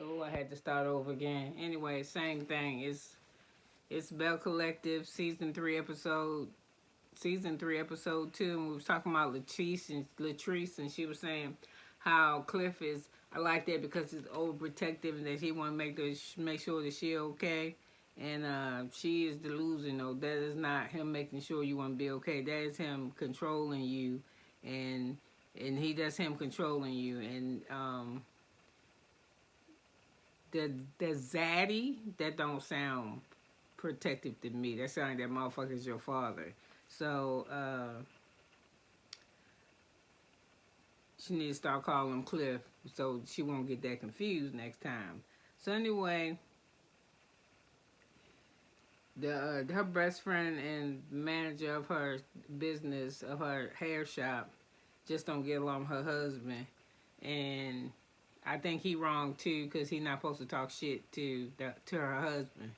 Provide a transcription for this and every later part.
Oh, I had to start over again. Anyway, same thing. It's Belle Collective season 3 episode 2, and we was talking about Latrice, and she was saying how Cliff is. I like that because he's overprotective and that he want to make sure that she okay. And she is delusional. That is not him making sure you want to be okay. That is him controlling you, and that's him controlling you. And the zaddy, that don't sound protective to me. That sounds like that motherfucker's your father. So she needs to start calling him Cliff so she won't get that confused next time. So anyway, the her best friend and manager of her business, of her hair shop, just don't get along with her husband, and I think he wrong too because he not supposed to talk shit to her husband.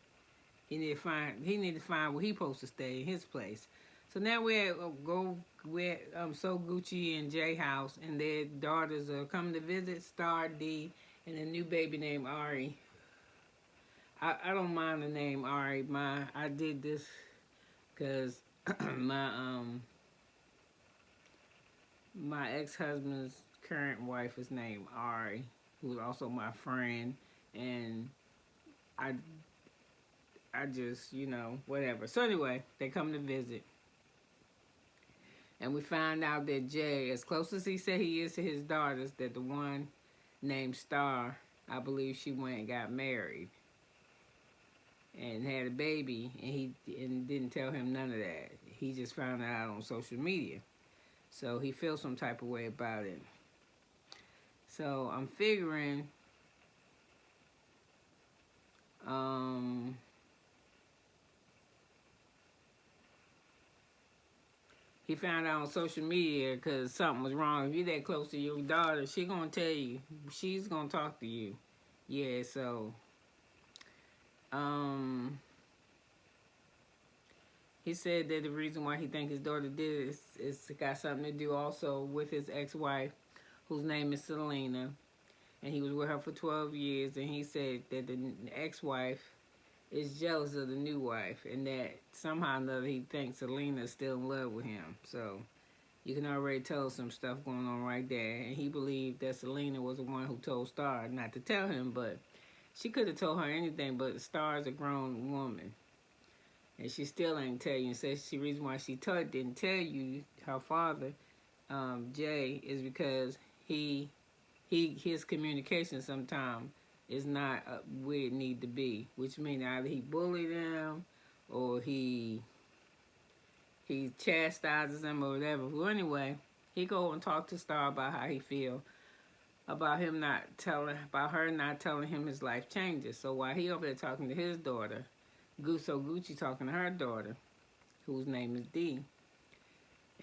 He need to find where he supposed to stay in his place. So now we're So Gucci and Jay house, and their daughters are coming to visit, Star D and a new baby named Ari. I don't mind the name Ari. I did this because my my ex husband's current wife is named Ari, who's also my friend, and I I just, whatever. So anyway, they come to visit. And we find out that Jay, as close as he said he is to his daughters, that the one named Star, I believe she went and got married and had a baby, and he didn't tell him none of that. He just found it out on social media. So he feels some type of way about it. So I'm figuring he found out on social media because something was wrong. If you're that close to your daughter, she gonna tell you. She's gonna talk to you. Yeah, so he said that the reason why he think his daughter did it is got something to do also with his ex-wife, whose name is Selena, and he was with her for 12 years, and he said that the ex-wife is jealous of the new wife, and that somehow or another he thinks Selena is still in love with him. So you can already tell some stuff going on right there. And he believed that Selena was the one who told Star not to tell him, but she could have told her anything, but Star is a grown woman. And she still ain't tell you. And says the reason why she didn't tell you, her father, Jay, is because his communication sometimes is not where it need to be, which means either he bullied them or he chastises them or whatever. Well, anyway, he go and talk to Star about how he feel about her not telling him his life changes. So while he over there talking to his daughter, Gucci talking to her daughter, whose name is D.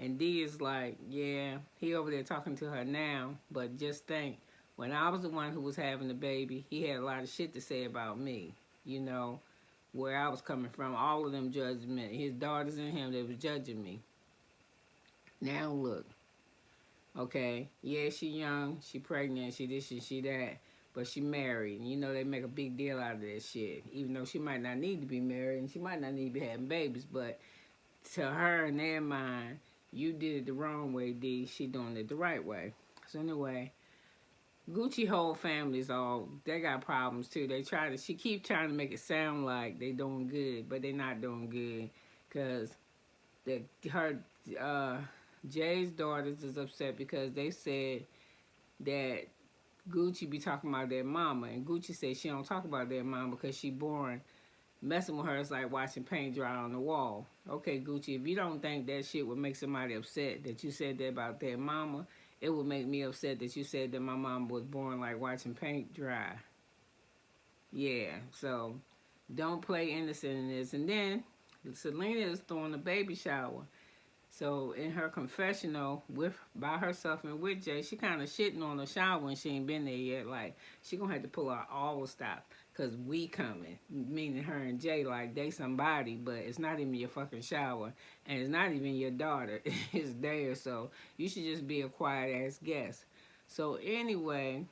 And D is like, yeah, he over there talking to her now, but just think, when I was the one who was having the baby, he had a lot of shit to say about me, where I was coming from. All of them judged me. His daughters and him, they was judging me. Now look, okay, yeah, she young, she pregnant, she this, she that, but she married. And they make a big deal out of that shit. Even though she might not need to be married and she might not need to be having babies, but to her, in their mind, you did it the wrong way, D. She doing it the right way. So anyway, Gucci whole family they got problems too. She keep trying to make it sound like they doing good, but they not doing good. Cause her Jay's daughters is upset because they said that Gucci be talking about their mama, and Gucci said she don't talk about their mama because she boring. Messing with her is like watching paint dry on the wall. Okay, Gucci, if you don't think that shit would make somebody upset that you said that about their mama, it would make me upset that you said that my mom was born like watching paint dry. Yeah, so don't play innocent in this. And then Selena is throwing a baby shower. So in her confessional by herself and with Jay, she kind of shitting on the shower when she ain't been there yet. Like, she gonna have to pull out all the stop because we coming. Meaning her and Jay, like, they somebody, but it's not even your fucking shower. And it's not even your daughter. It's there, so you should just be a quiet-ass guest. So anyway,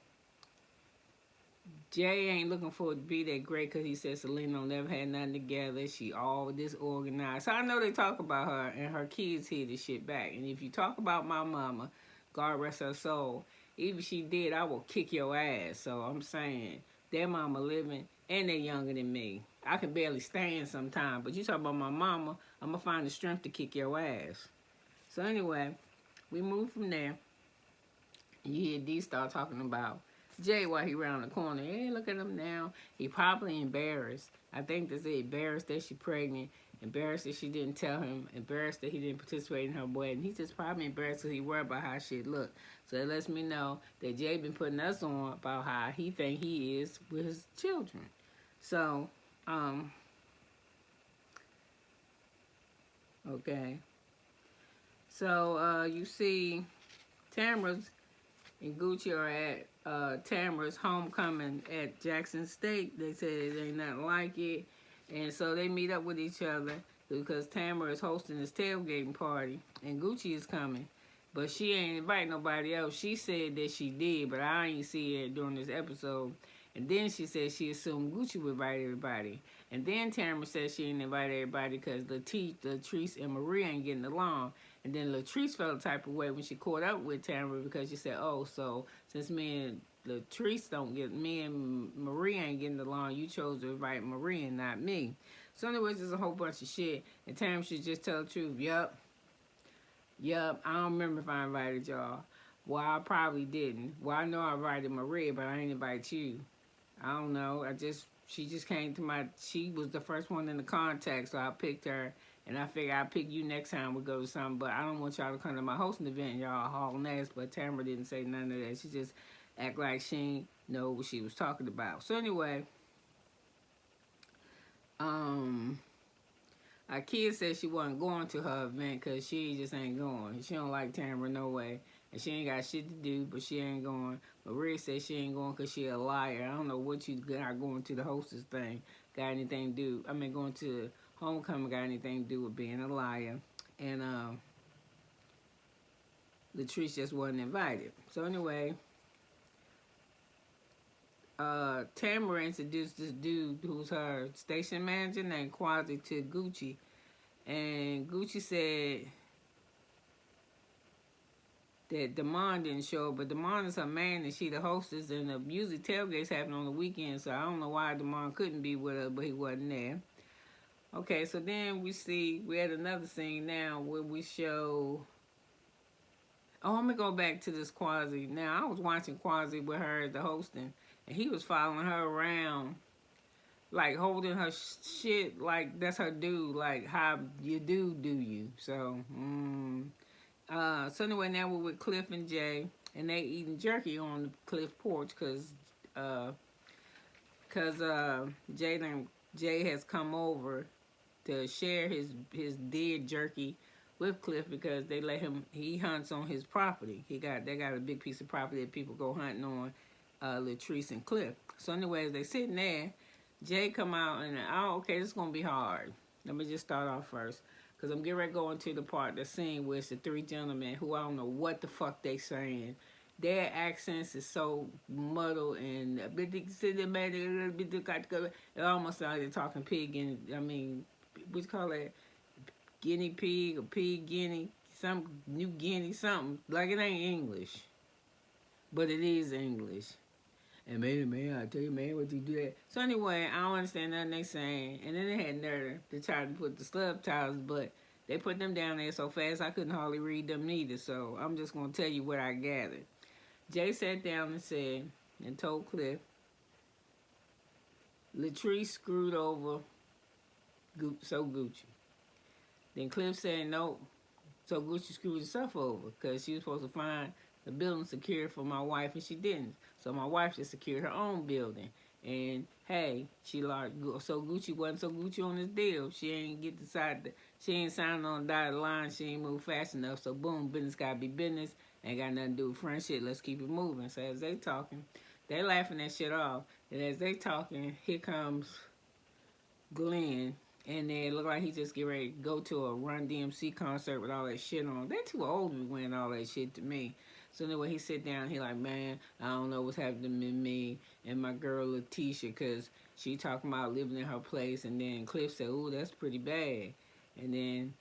Jay ain't looking for it to be that great because he said Selena don't never had nothing together. She all disorganized. So I know they talk about her and her kids hear this shit back. And if you talk about my mama, God rest her soul, even if she did, I will kick your ass. So I'm saying, their mama living and they younger than me. I can barely stand sometimes, but you talk about my mama, I'm going to find the strength to kick your ass. So anyway, we move from there. You hear D start talking about Jay while he around the corner. Hey, look at him now. He probably embarrassed. I think they say embarrassed that she pregnant, embarrassed that she didn't tell him, embarrassed that he didn't participate in her wedding. He's just probably embarrassed because he worried about how shit look. So it lets me know that Jay been putting us on about how he think he is with his children. So, okay. So, you see Tamara's and Gucci are at Tamara's homecoming at Jackson State. They said it ain't nothing like it. And so they meet up with each other because Tamara is hosting this tailgating party and Gucci is coming. But she ain't invite nobody else. She said that she did, but I ain't see it during this episode. And then she said she assumed Gucci would invite everybody. And then Tamara said she didn't invite everybody because Latrice and Marie ain't getting along. And then Latrice felt a type of way when she caught up with Tamara because she said, oh, so since me and Latrice me and Marie ain't getting along, you chose to invite Marie and not me. So anyways, there's a whole bunch of shit. And Tamara should just tell the truth. Yup, I don't remember if I invited y'all. Well, I probably didn't. Well, I know I invited Marie, but I ain't invite you. I don't know. She just came to she was the first one in the contact, so I picked her. And I figure I'll pick you next time we go to something. But I don't want y'all to come to my hosting event and y'all hauling ass. But Tamara didn't say none of that. She just act like she ain't know what she was talking about. So anyway, our kid said she wasn't going to her event because she just ain't going. She don't like Tamara no way. And she ain't got shit to do, but she ain't going. Maria said she ain't going because she a liar. I don't know what you got going to the hostess thing. Got anything to do. Going to homecoming got anything to do with being a liar. And Latrice just wasn't invited. So anyway, Tamara introduced this dude who's her station manager named Quasi to Gucci. And Gucci said that Damon didn't show up, but Damon is her man and she the hostess, and the music tailgates happen on the weekend, so I don't know why Damon couldn't be with her, but he wasn't there. Okay, so then we had another scene now where we show, I'm gonna go back to this Quasi. Now, I was watching Quasi with her as the hosting, and he was following her around, like holding her shit, like that's her dude, like how you do you. So, so anyway, now we're with Cliff and Jay, and they eating jerky on the Cliff porch because Jay has come over to share his dead jerky with Cliff because they let he hunts on his property. They got a big piece of property that people go hunting on, Latrice and Cliff. So anyways, they sitting there. Jay come out and, okay, this is going to be hard. Let me just start off first. Because I'm getting ready to go into the scene where it's the three gentlemen who I don't know what the fuck they saying. Their accents is so muddled and it almost sounds like they're talking pig and, what you call that? Guinea pig or pig guinea? Some New Guinea something. Like it ain't English. But it is English. And man, I tell you, man, what you do that? So anyway, I don't understand nothing they saying. And then they had nerve to try to put the subtitles, but they put them down there so fast I couldn't hardly read them neither. So I'm just going to tell you what I gathered. Jay sat down and said, and told Cliff, Latrice screwed over Gucci. Then Cliff said, nope, so Gucci screwed herself over because she was supposed to find the building secured for my wife and she didn't. So my wife just secured her own building. And hey, so Gucci wasn't so Gucci on this deal. She ain't signed on the dotted line. She ain't moved fast enough. So boom, business gotta be business. Ain't got nothing to do with friendship. Let's keep it moving. So as they talking, they laughing that shit off. And as they talking, here comes Glenn. And then it look like he just get ready to go to a Run DMC concert with all that shit on. They too old to be wearing all that shit to me. So anyway, he sit down. He like, man, I don't know what's happening to me and my girl Letitia, cause she talking about living in her place. And then Cliff said, "Ooh, that's pretty bad." And then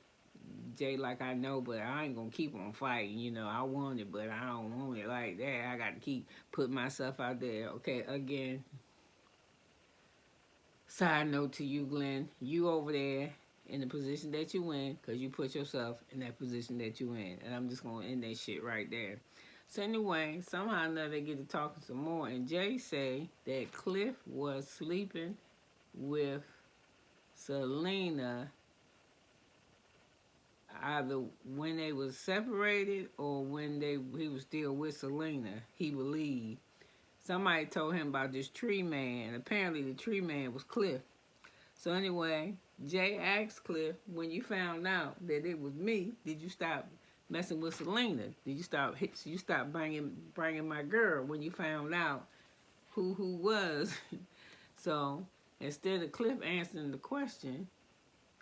Jay like, I know, but I ain't gonna keep on fighting. You know, I want it, but I don't want it like that. I got to keep putting myself out there. Okay, again. Side note to you, Glenn, you over there in the position that you in, because you put yourself in that position that you in. And I'm just going to end that shit right there. So anyway, somehow or another they get to talking some more. And Jay say that Cliff was sleeping with Selena either when they was separated or when he was still with Selena, he believed. Somebody told him about this tree man. Apparently the tree man was Cliff. So anyway, Jay asked Cliff, when you found out that it was me, did you stop messing with Selena? Did you stop bringing my girl when you found out who was? So instead of Cliff answering the question,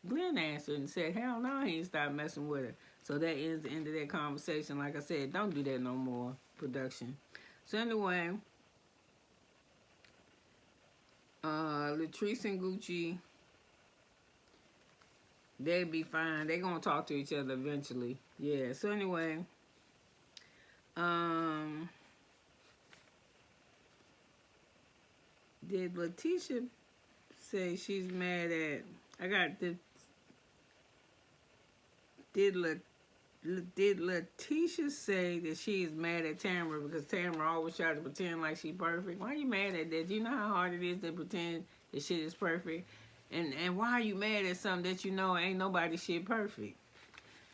Glenn answered and said, hell no, he ain't stopped messing with her. So that ends the end of that conversation. Like I said, don't do that no more, production. So anyway, Latrice and Gucci, they'll be fine. They're going to talk to each other eventually. Yeah, so anyway, did Letitia say she's mad at, I got the, did Letitia say that she is mad at Tamara because Tamara always tries to pretend like she's perfect? Why are you mad at that? Do you know how hard it is to pretend that shit is perfect? And why are you mad at something that you know ain't nobody shit perfect?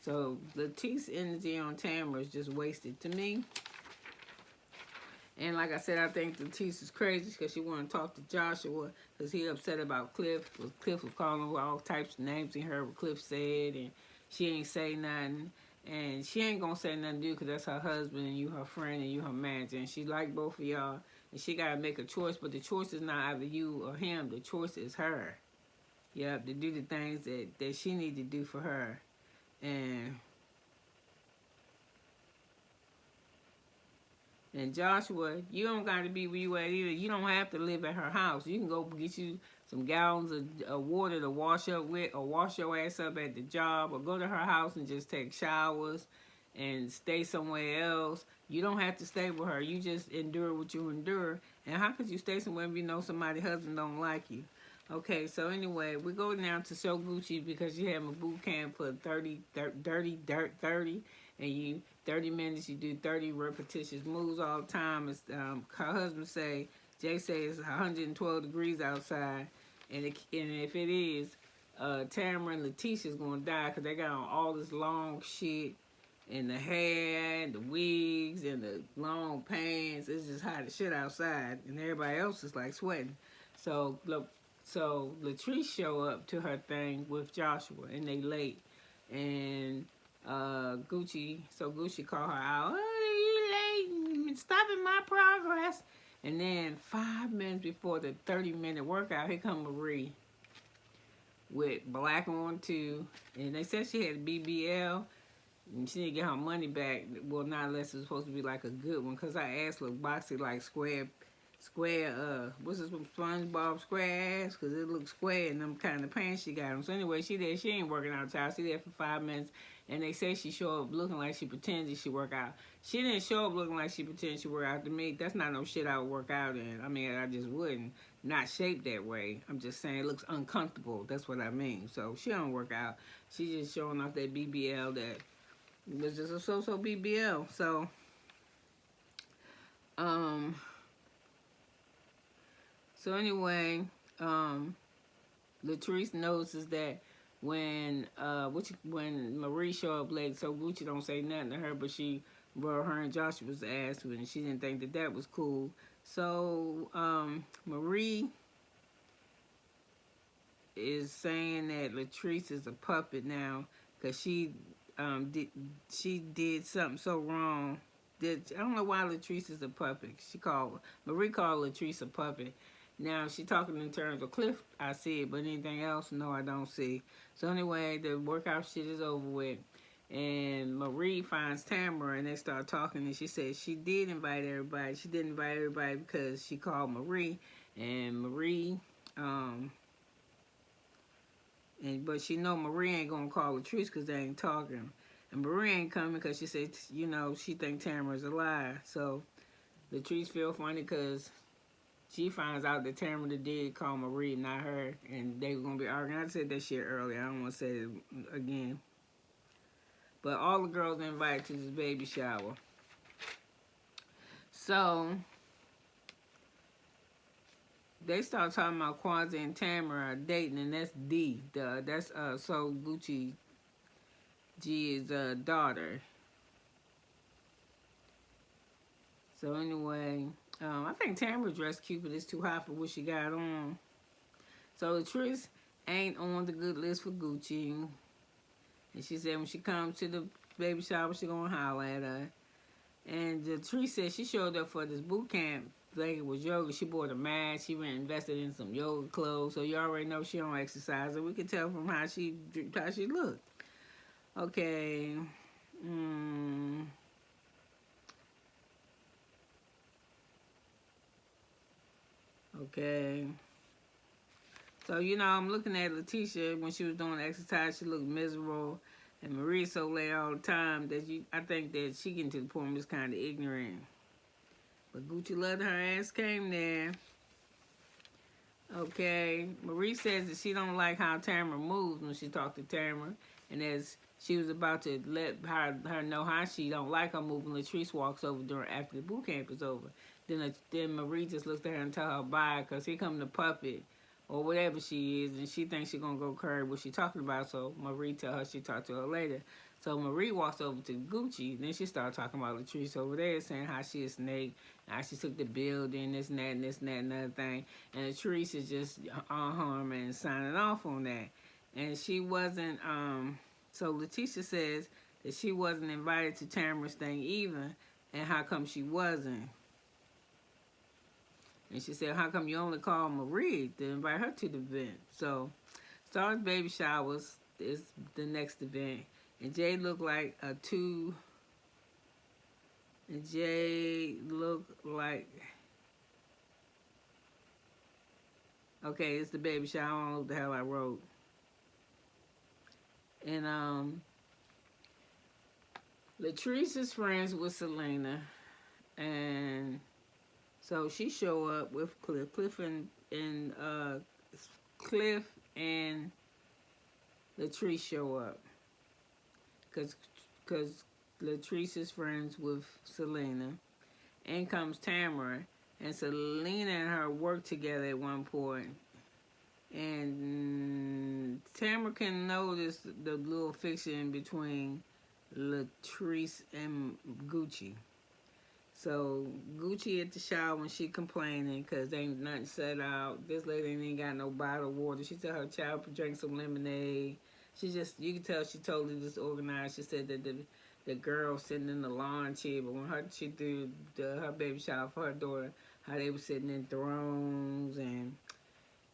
So Letitia's energy on Tamara is just wasted to me. And like I said, I think Letitia's crazy because she want to talk to Joshua because he upset about Cliff. Cliff was calling her all types of names he heard what Cliff said, and she ain't say nothing. And she ain't gonna say nothing to you because that's her husband and you her friend and you her manager. And she like both of y'all. And she gotta make a choice, but the choice is not either you or him. The choice is her. Yep, to do the things that she need to do for her. And Joshua, you don't got to be where you at either. You don't have to live at her house. You can go get you some gallons of water to wash up with, or wash your ass up at the job, or go to her house and just take showers and stay somewhere else. You don't have to stay with her. You just endure what you endure. And how could you stay somewhere if you know somebody's husband don't like you? Okay, so anyway, we go now to Show Gucci because you have a boot camp for 30, and you 30 minutes, you do 30 repetitious moves all the time. It's, her husband say, Jay says it's 112 degrees outside, and if it is, Tamara and Letitia's gonna die because they got on all this long shit, and the hair, and the wigs, and the long pants. It's just hot as shit outside, and everybody else is like sweating. So Latrice show up to her thing with Joshua, and they late, and Gucci call her out. Oh, you late, stopping my progress. And then 5 minutes before the 30-minute workout, here come Marie with black on too, and they said she had BBL. And she didn't get her money back. Well, not unless it's supposed to be like a good one, because her ass look boxy, like square, what's this, SpongeBob square ass, because it looks square in them kind of pants she got on. So anyway, she there, she ain't working out, child. She there for 5 minutes, and they say she show up looking like she pretended she work out. She didn't show up looking like she pretended she work out. To me, that's not no shit I would work out in. I mean, I just wouldn't. Not shaped that way. I'm just saying it looks uncomfortable. That's what I mean. So she don't work out. She just showing off that BBL that was just a so-so BBL. So, so anyway, Latrice notices that when Marie show up late, so Gucci don't say nothing to her, but she brought her and Joshua's ass, and she didn't think that was cool. So Marie is saying that Latrice is a puppet now because she did something so wrong. I don't know why Latrice is a puppet. Marie called Latrice a puppet. Now she talking in terms of Cliff, I see it, but anything else, no, I don't see. So anyway, the workout shit is over with, And Marie finds Tamara, and they start talking, and she said she did invite everybody. She didn't invite everybody because she called Marie, and Marie, but she know Marie ain't gonna call Latrice because they ain't talking. And Marie ain't coming because she said, you know, she think Tamara's a liar. So Latrice feel funny because she finds out that Tamara did call Marie, not her, and they were gonna be arguing. I said that shit earlier. I don't want to say it again. But all the girls invited to this baby shower. So they start talking about Kwanzaa and Tamara dating, and that's D. That's so Gucci G's daughter. So anyway, I think Tamara's dress cute, but it's too hot for what she got on. So Latrice ain't on the good list for Gucci, and she said when she comes to the baby shower, she gonna holler at her. And Latrice said she showed up for this boot camp. Like it was yoga. She bought a mat. She went and invested in some yoga clothes. So you already know she don't exercise, and we can tell from how she looked. Okay. Okay. So, you know, I'm looking at Letitia when she was doing the exercise. She looked miserable. And Marie's so late all the time that I think that she getting to the point where it's kind of ignorant. But Gucci loved her ass came there. Okay. Marie says that she don't like how Tamara moves when she talked to Tamara. And as she was about to let her know how she don't like her moving, Latrice walks over after the boot camp is over. Then Marie just looks at her and tell her bye because here come the puppet or whatever she is, and she thinks she's going to go carry what she's talking about. So Marie tell her she talked to her later. So Marie walks over to Gucci. Then she started talking about Latrice over there, saying how she a snake, how she took the building, this and that, and this and that, and another thing. And Latrice is just unharmed and signing off on that. And she wasn't, so Letitia says that she wasn't invited to Tamara's thing either, and how come she wasn't? And she said, how come you only called Marie to invite her to the event? So, Star's baby showers is the next event. And Jay looked like okay, it's the baby shower. I don't know what the hell I wrote. And Latrice is friends with Selena, and so she show up with Cliff and Latrice show up, cause Latrice is friends with Selena. In comes Tamara, and Selena and her work together at one point. And Tamara can notice the little fiction between Latrice and Gucci. So Gucci at the shower when she complaining because ain't nothing set out. This lady ain't got no bottle of water. She said her child drank some lemonade. You can tell she totally disorganized. She said that the girl sitting in the lawn chair, but when she did her baby shower for her daughter, how they were sitting in thrones, and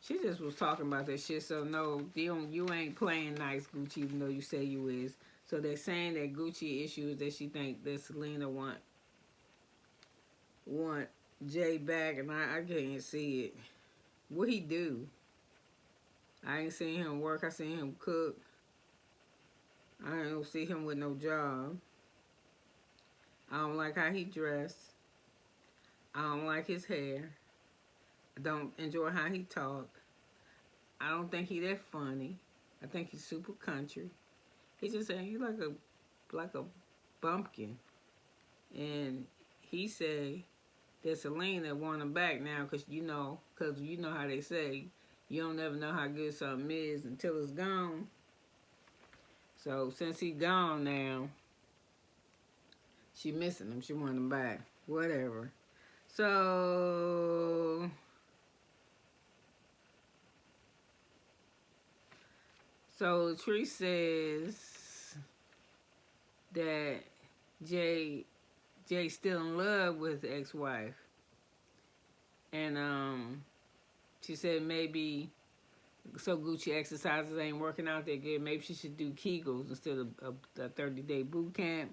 she just was talking about that shit. So no, you ain't playing nice, Gucci, even though you say you is. So they're saying that Gucci issues that she think that Selena want Jay back, and I can't see it. What he do? I ain't seen him work. I seen him cook. I don't see him with no job. I don't like how he dressed. I don't like his hair. I don't enjoy how he talk. I don't think he that funny. I think he's super country. He just saying he's like a bumpkin. And he say that Selena want him back now because you know how they say you don't never know how good something is until it's gone. So since he gone now, she missing him. She want him back. Whatever. So Latrice says that Jay's still in love with the ex-wife. And she said maybe So Gucci exercises ain't working out that good. Maybe she should do Kegels instead of a 30-day boot camp.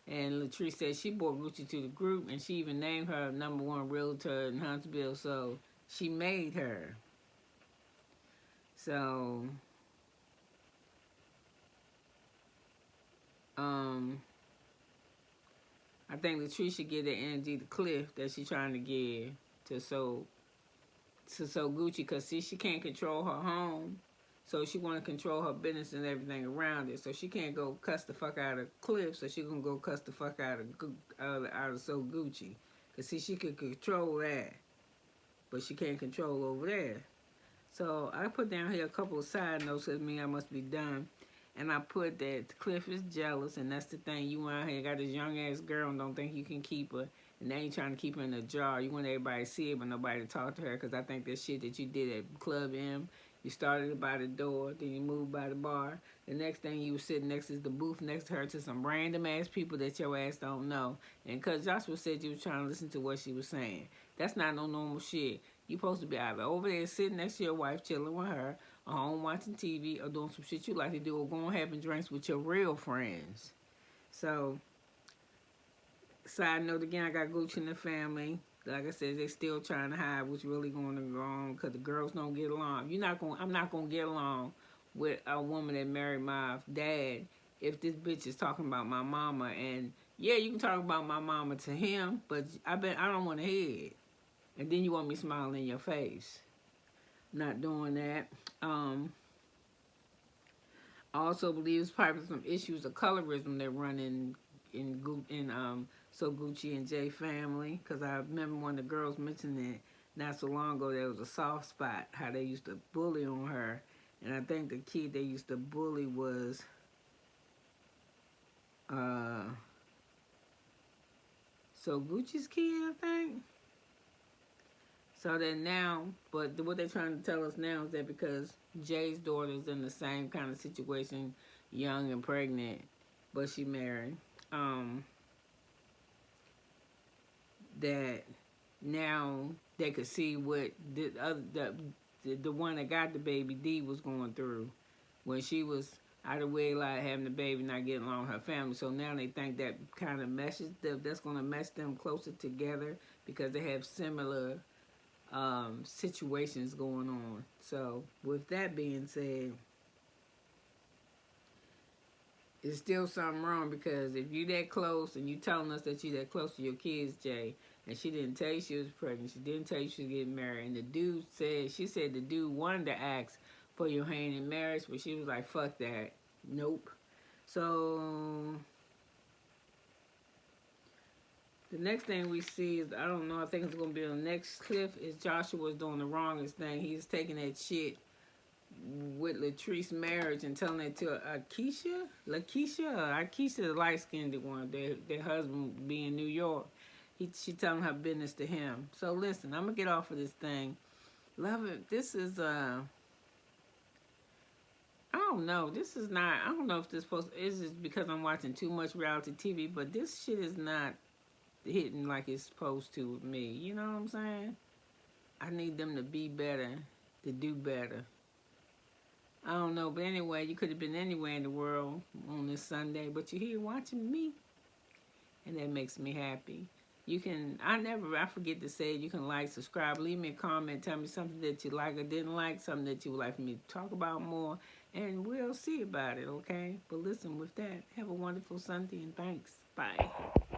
And Latrice said she brought Gucci to the group, and she even named her #1 realtor in Huntsville. So she made her. So, I think Latrice should give that energy to Cliff that she's trying to give to so Gucci, because see, she can't control her home, so she want to control her business and everything around it. So she can't go cuss the fuck out of Cliff, so she gonna go cuss the fuck out of so Gucci, cause see, she could control that, but she can't control over there. So I put down here a couple of side notes that mean I must be done. And I put that Cliff is jealous, and that's the thing. You out here got this young ass girl and don't think you can keep her, and they ain't trying to keep her in a jar. You want everybody to see it, but nobody to talk to her, because I think that shit that you did at Club M, you started by the door, then you moved by the bar. The next thing you was sitting next is the booth next to her to some random ass people that your ass don't know. And because Joshua said you was trying to listen to what she was saying. That's not no normal shit. You supposed to be either over there sitting next to your wife, chilling with her, or home watching TV, or doing some shit you like to do, or going having drinks with your real friends. So, side note again, I got Gucci in the family. Like I said, they still trying to hide what's really going on because the girls don't get along. I'm not gonna get along with a woman that married my dad if this bitch is talking about my mama. And yeah, you can talk about my mama to him, but I don't want to hear it. And then you want me smiling in your face. Not doing that. I also believe it's probably some issues of colorism that run in so Gucci and Jay family, because I remember one of the girls mentioned it not so long ago. There was a soft spot, how they used to bully on her, and I think the kid they used to bully was so Gucci's kid, I think. So that now, but what they're trying to tell us now is that because Jay's daughter's in the same kind of situation, young and pregnant, but she married, that now they could see what the one that got the baby, D, was going through when she was out of wedlock, having the baby, not getting along with her family. So now they think that kind of that's going to mesh them closer together because they have similar situations going on. So with that being said, it's still something wrong, because if you that close and you telling us that you that close to your kids, Jay, and she didn't tell you she was pregnant, she didn't tell you she was getting married, and the dude she said the dude wanted to ask for your hand in marriage, but she was like, fuck that, nope. So the next thing we see is, I don't know, I think it's going to be on the next clip, is Joshua's doing the wrongest thing. He's taking that shit with Latrice's marriage and telling it to Akeisha, the light-skinned one, their husband be in New York. She telling her business to him. So listen, I'm going to get off of this thing. Love it. This is, I don't know. This is not, I don't know if this is just because I'm watching too much reality TV, but this shit is not hitting like it's supposed to with me. You know what I'm saying? I need them to be better, to do better. I don't know, but anyway, you could have been anywhere in the world on this Sunday, but you're here watching me, and that makes me happy. You can, I forget to say, you can like, subscribe, leave me a comment, tell me something that you like or didn't like, something that you would like for me to talk about more, and we'll see about it, okay? But listen, with that, have a wonderful Sunday, and thanks. Bye.